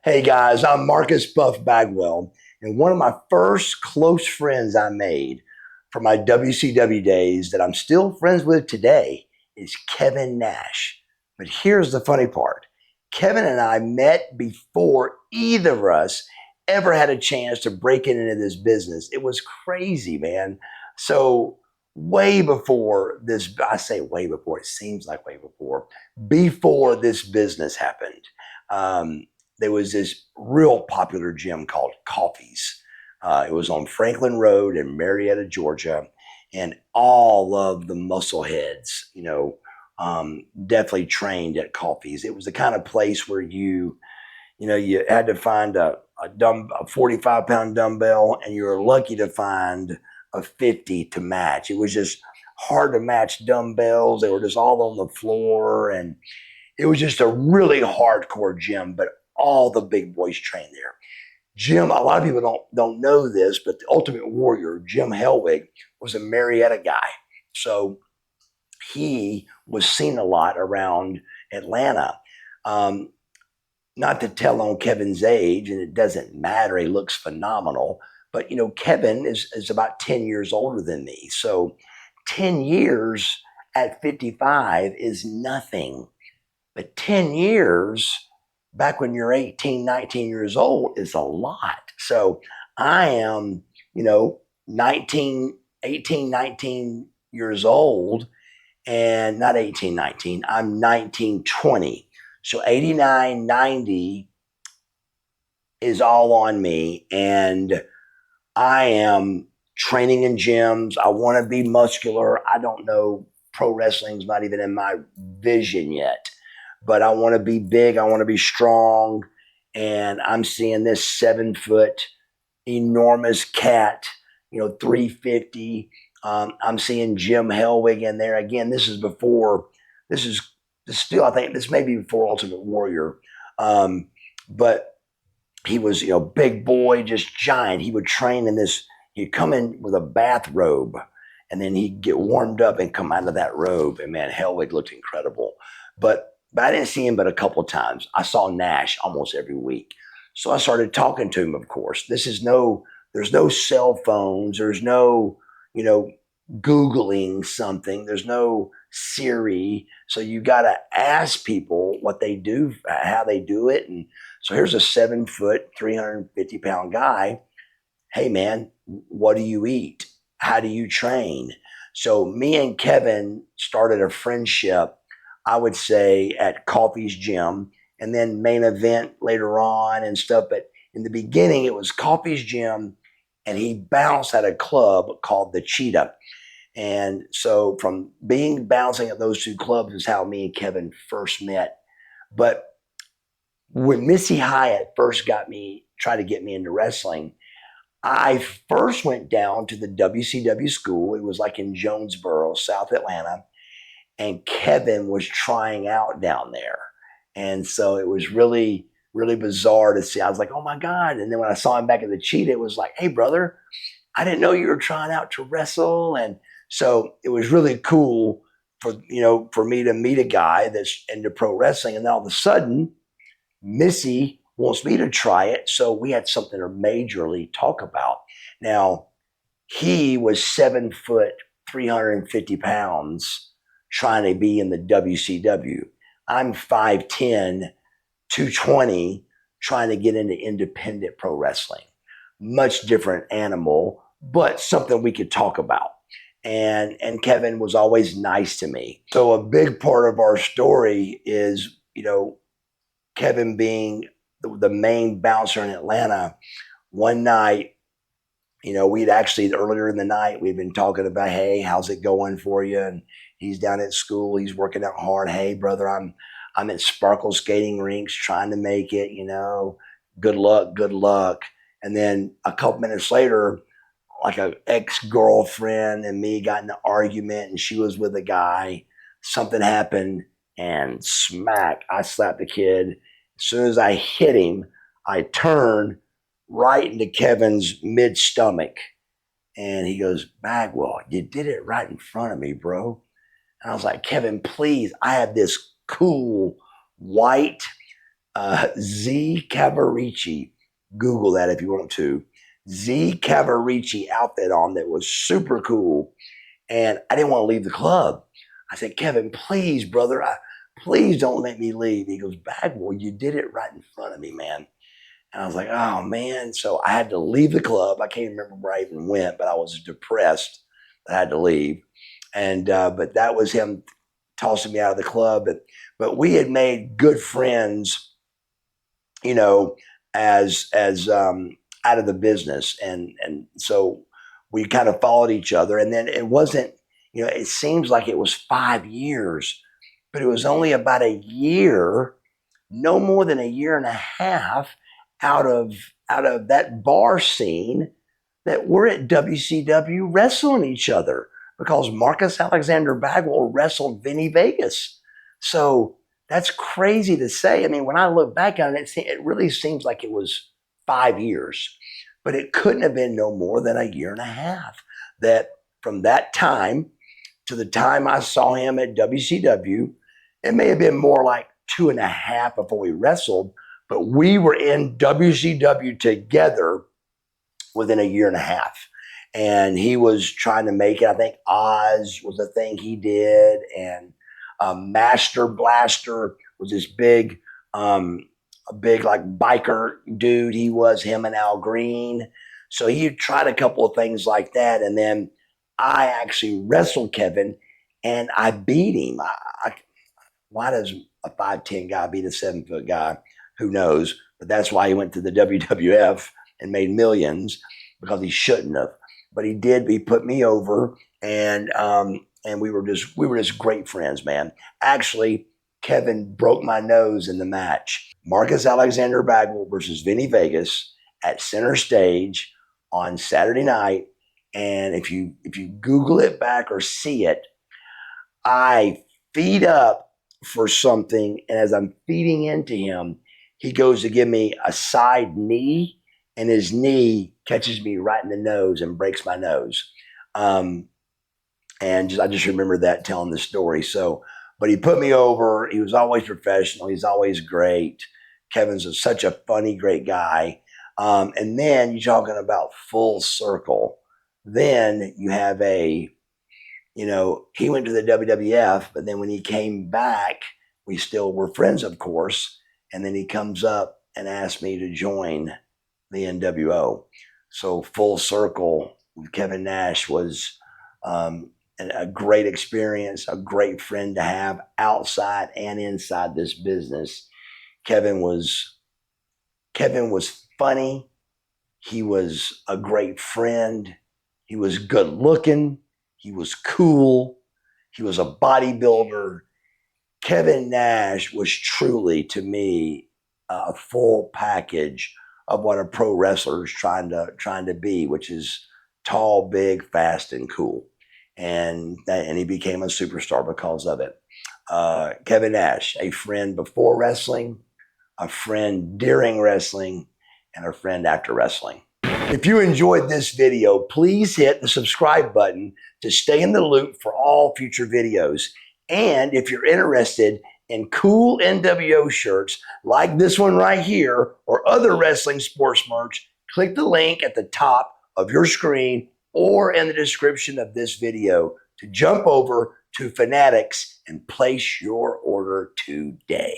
Hey guys, I'm Marcus Buff Bagwell, and one of my first close friends I made from my WCW days that I'm still friends with today is Kevin Nash. But here's the funny part. Kevin and I met before either of us ever had a chance to break into this business. It was crazy, man. So, way before this, I say way before, it seems like way before this business happened. Um, there was this real popular gym called Coffee's. It was on Franklin Road in Marietta, Georgia, and all of the muscle heads, definitely trained at Coffee's. It was the kind of place where you had to find a 45-pound dumbbell, and you were lucky to find a 50 to match. It was just hard to match dumbbells. They were just all on the floor, and it was just a really hardcore gym, but all the big boys train there. Jim, a lot of people don't know this, but the Ultimate Warrior, Jim Hellwig, was a Marietta guy. So he was seen a lot around Atlanta. Um, Not to tell on Kevin's age, and it doesn't matter, he looks phenomenal. But Kevin is about 10 years older than me. So 10 years at 55 is nothing. But 10 years back when you're 18, 19 years old is a lot. So I am, 19, 18, 19 years old, and not 18, 19, I'm 19, 20. So 89, 90 is all on me. And I am training in gyms. I want to be muscular. I don't know. Pro wrestling's not even in my vision yet, but I want to be big. I want to be strong. And I'm seeing this 7 foot enormous cat, 350. I'm seeing Jim Hellwig in there. Again, this is still, I think this may be before Ultimate Warrior. But he was, big boy, just giant. He would train in this, he'd come in with a bathrobe, and then he'd get warmed up and come out of that robe. And man, Hellwig looked incredible. But I didn't see him but a couple of times. I saw Nash almost every week. So I started talking to him, of course. There's no cell phones, there's no, you know, Googling something, there's no Siri. So you gotta ask people what they do, how they do it. And so here's a 7 foot, 350-pound guy. Hey man, what do you eat? How do you train? So me and Kevin started a friendship, I would say, at Coffee's Gym, and then Main Event later on and stuff. But in the beginning, it was Coffee's Gym, and he bounced at a club called the Cheetah. And so from being bouncing at those two clubs is how me and Kevin first met. But when Missy Hyatt first tried to get me into wrestling, I first went down to the WCW school. It was like in Jonesboro, South Atlanta, and Kevin was trying out down there. And so it was really, really bizarre to see. I was like, oh my God. And then when I saw him back at the Cheetah, it was like, hey, brother, I didn't know you were trying out to wrestle. And so it was really cool for me to meet a guy that's into pro wrestling. And then all of a sudden, Missy wants me to try it. So we had something to majorly talk about. Now, he was 7 foot, 350 pounds, trying to be in the WCW. I'm 5'10, 220, trying to get into independent pro wrestling. Much different animal, but something we could talk about. And Kevin was always nice to me. So a big part of our story is, Kevin being the main bouncer in Atlanta. One night, we'd actually earlier in the night, we'd been talking about, hey, how's it going for you? And he's down at school, he's working out hard. Hey, brother, I'm at Sparkle skating rinks trying to make it, good luck, good luck. And then a couple minutes later, like an ex-girlfriend and me got in an argument, and she was with a guy. Something happened, and smack, I slapped the kid. As soon as I hit him, I turned right into Kevin's mid stomach. And he goes, Bagwell, you did it right in front of me, bro. And I was like, Kevin, please. I had this cool white Z Cavarici. Google that if you want to. Z Cavarici outfit on that was super cool. And I didn't want to leave the club. I said, Kevin, please, brother, please don't let me leave. He goes, Bagwell, you did it right in front of me, man. And I was like, oh, man. So I had to leave the club. I can't remember where I even went, but I was depressed that I had to leave. And but that was him tossing me out of the club. But we had made good friends, you know, as out of the business, and so we kind of followed each other. And then it wasn't, you know, it seems like it was 5 years, but it was only about a year, no more than a year and a half out of that bar scene that we're at WCW wrestling each other because Marcus Alexander Bagwell wrestled Vinny Vegas. So that's crazy to say. I mean, when I look back on it, it really seems like it was 5 years, but it couldn't have been no more than a year and a half. That from that time to the time I saw him at WCW, it may have been more like 2.5 before we wrestled, but we were in WCW together within a year and a half. And he was trying to make it. I think Oz was a thing he did, and Master Blaster was this big, a big like biker dude. He was him and Al Green. So he tried a couple of things like that, and then I actually wrestled Kevin, and I beat him. Why does a 5'10" guy beat a 7-foot guy? Who knows? But that's why he went to the WWF and made millions, because he shouldn't have. But he did. He put me over, and we were just great friends, man. Actually, Kevin broke my nose in the match. Marcus Alexander Bagwell versus Vinny Vegas at Center Stage on Saturday night. And if you Google it back or see it, I feed up for something, and as I'm feeding into him, he goes to give me a side knee, and his knee catches me right in the nose and breaks my nose. And I just remember that telling the story. So, but he put me over. He was always professional. He's always great. Kevin's such a funny, great guy. And then you're talking about full circle. Then you have he went to the WWF, but then when he came back, we still were friends, of course. And then he comes up and asked me to join the NWO. So full circle with Kevin Nash was a great experience, a great friend to have outside and inside this business. Kevin was funny. He was a great friend. He was good looking. He was cool. He was a bodybuilder. Kevin Nash was truly, to me, a full package of what a pro wrestler is trying to be, which is tall, big, fast, and cool. And he became a superstar because of it. Kevin Nash, a friend before wrestling, a friend during wrestling, and a friend after wrestling. If you enjoyed this video, please hit the subscribe button to stay in the loop for all future videos. And if you're interested in cool NWO shirts like this one right here or other wrestling sports merch, click the link at the top of your screen or in the description of this video to jump over to Fanatics and place your order today.